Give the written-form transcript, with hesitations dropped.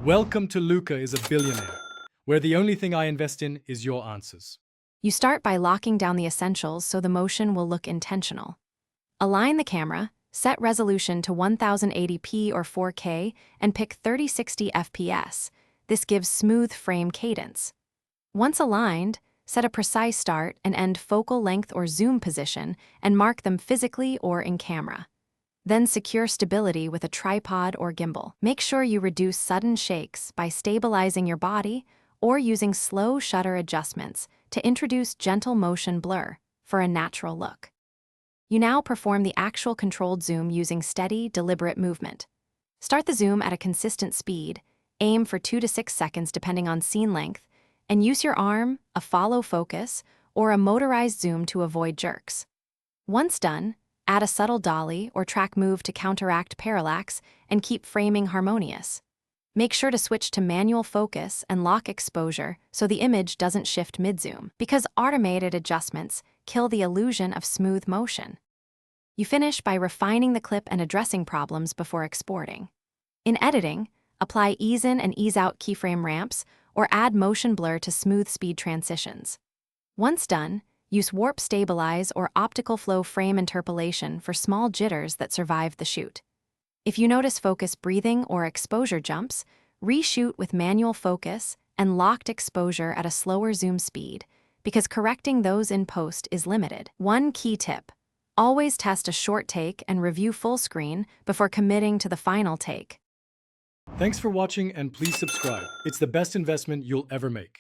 Welcome to Luca is a Billionaire, where the only thing I invest in is your answers. You start by locking down the essentials so the motion will look intentional. Align the camera, set resolution to 1080p or 4K, and pick 3060 FPS. This gives smooth frame cadence. Once aligned, set a precise start and end focal length or zoom position and mark them physically or in camera. Then secure stability with a tripod or gimbal. Make sure you reduce sudden shakes by stabilizing your body or using slow shutter adjustments to introduce gentle motion blur for a natural look. You now perform the actual controlled zoom using steady, deliberate movement. Start the zoom at a consistent speed, aim for 2 to 6 seconds depending on scene length, and use your arm, a follow focus, or a motorized zoom to avoid jerks. Once done, add a subtle dolly or track move to counteract parallax and keep framing harmonious. Make sure to switch to manual focus and lock exposure so the image doesn't shift mid-zoom, because automated adjustments kill the illusion of smooth motion. You finish by refining the clip and addressing problems before exporting. In editing, apply ease-in and ease-out keyframe ramps or add motion blur to smooth speed transitions. Once done, use warp stabilize or optical flow frame interpolation for small jitters that survive the shoot. If you notice focus breathing or exposure jumps, reshoot with manual focus and locked exposure at a slower zoom speed, because correcting those in post is limited. One key tip: always test a short take and review full screen before committing to the final take. Thanks for watching and please subscribe. It's the best investment you'll ever make.